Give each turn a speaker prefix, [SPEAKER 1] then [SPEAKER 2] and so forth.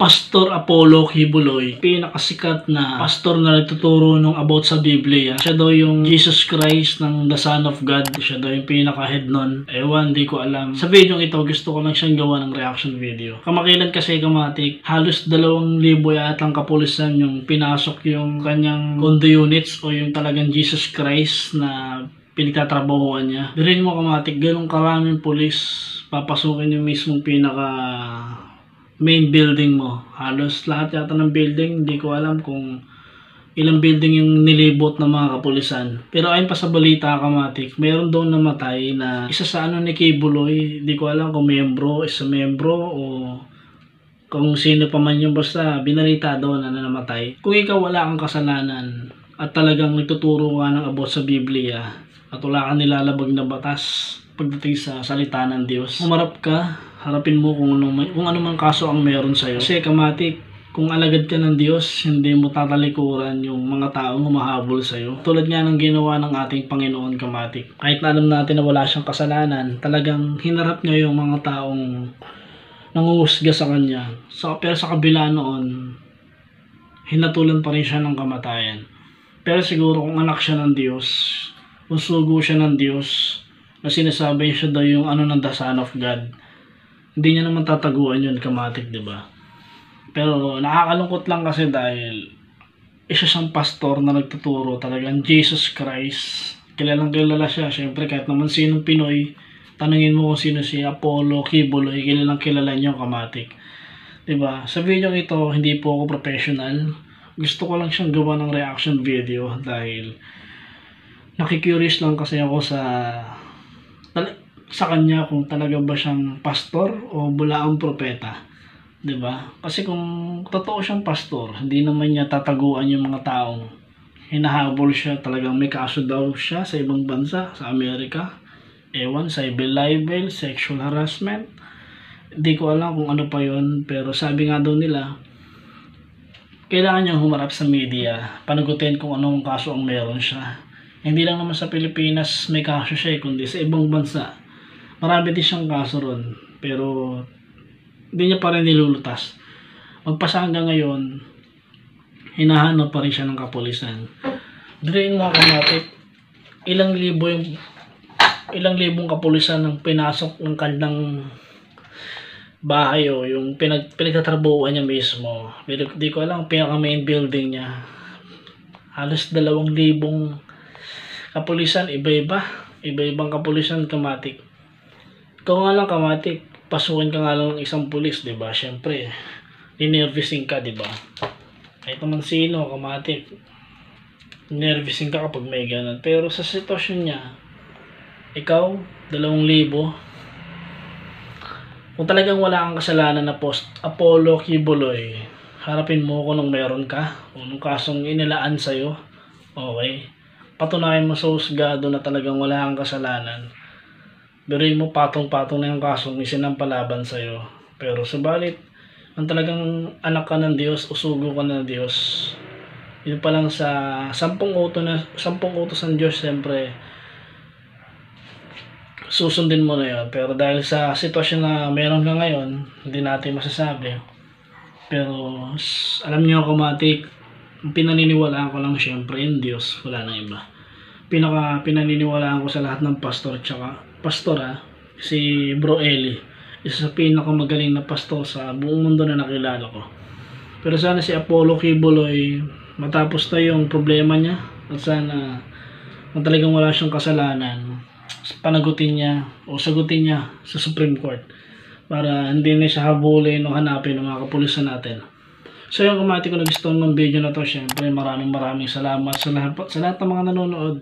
[SPEAKER 1] Pastor Apollo Kibuloy, pinakasikat na pastor na nagtuturo nung about sa Biblia. Siya daw yung Jesus Christ ng the Son of God. Siya daw yung pinaka-head nun. Ewan, di ko alam. Sa video ito, gusto ko lang siyang gawa ng reaction video. Kamakilan kasi kamatik, halos 2,000 yatang kapulisan yung pinasok yung kanyang condo units o yung talagang Jesus Christ na pinagtatrabahuan niya. Dirin mo kamatik, ganun karaming pulis papasukin yung mismong pinaka main building mo. Halos lahat yata ng building, hindi ko alam kung ilang building yung nilibot ng mga kapulisan. Pero ayon pa sa balita kamatik, mayroon doon namatay na isa sa ni Kibuloy, hindi ko alam kung isa membro o kung sino pa man yung basta binalita doon na namatay. Kung ikaw wala kang kasalanan at talagang nagtuturo ka ng about sa Biblia at wala kang nilalabag na batas pagdating sa salita ng Diyos, humarap ka, harapin mo kung ano man kaso ang meron sa'yo. Kasi kamatik, kung alagad ka ng Diyos, hindi mo tatalikuran yung mga taong humahabol sa'yo. Tulad nga ng ginawa ng ating Panginoon kamatik. Kahit na alam natin na wala siyang kasalanan, talagang hinarap niya yung mga taong nanguhusga sa kanya. Pero sa kabila noon, hinatulan pa rin siya ng kamatayan. Pero siguro kung anak siya ng Diyos, kung sugo siya ng Diyos, na sinasabi siya daw yung ng the Son of God, hindi niya naman tataguan yun kamatik, diba? Pero nakakalungkot lang kasi dahil isa siyang pastor na nagtuturo talagang Jesus Christ. Kilalang kilala siya. Siyempre kahit naman sinong Pinoy, tanungin mo kung sino si Apollo Kibuloy, kilalang kilala niyo kamatik, diba? Sa video ito, hindi po ako professional. Gusto ko lang siyang gawa ng reaction video dahil nakikurious lang kasi ako sa kanya kung talaga ba siyang pastor o bulaang propeta, 'di ba? Kasi kung totoo siyang pastor, hindi naman niya tataguan yung mga taong hinahabol siya, talagang may kaso daw siya sa ibang bansa, sa Amerika. Ewan, cyber libel, sexual harassment. Hindi ko alam kung ano pa yon, pero sabi nga daw nila, kailangan niyang humarap sa media, panagutin kung anong kaso ang meron siya. Hindi lang naman sa Pilipinas may kaso siya, kundi sa ibang bansa. Marami din siyang kaso ron, pero hindi niya pa rin nilulutas. Magpasa hanggang ngayon, hinahanap pa rin siya ng kapulisan. Dirin mga kamatik, ilang libong kapulisan ang pinasok ng kanyang bahay o yung pinagtatrabuhan niya mismo. Pero di ko alam, pinaka main building niya. Halos 2,000 kapulisan, iba-ibang kapulisan kamatik. Kung nga lang kamatik, pasukin ka nga lang ng isang pulis, diba? Siyempre, ninervising ka, diba? Kahit naman sino, kamatik, ninervising ka kapag may ganun. Pero sa sitwasyon niya, ikaw, 2,000, kung talagang wala kang kasalanan na Apollo Kibuloy, harapin mo kung nung meron ka, kung nung kasong inilaan sa'yo, okay? Patunayan mo sa husgado na talagang wala kang kasalanan. Biruin mo patong-patong na yung kasong isinampalaban sa'yo. Pero subalit, ang talagang anak ka ng Diyos, usugo ka ng Diyos, yun pa lang sa 10 utos ng Diyos, siyempre, susundin mo na yun. Pero dahil sa sitwasyon na meron ka ngayon, hindi natin masasabi. Pero alam niyo kamatik, pinaniniwalaan ko lang siyempre yung Diyos, wala nang iba. Pinaniniwalaan ko sa lahat ng pastor pastora, si Bro Eli, isa sa pinakamagaling na pastor sa buong mundo na nakilala ko. Pero sana si Apollo Kibuloy matapos na yung problema niya at sana kung talagang wala siyang kasalanan, panagutin niya o sagutin niya sa Supreme Court para hindi na siya habulin o hanapin ng mga kapulisan natin. So yung kamatik ko na gusto ng video na to, syempre maraming salamat sa lahat ng mga nanonood.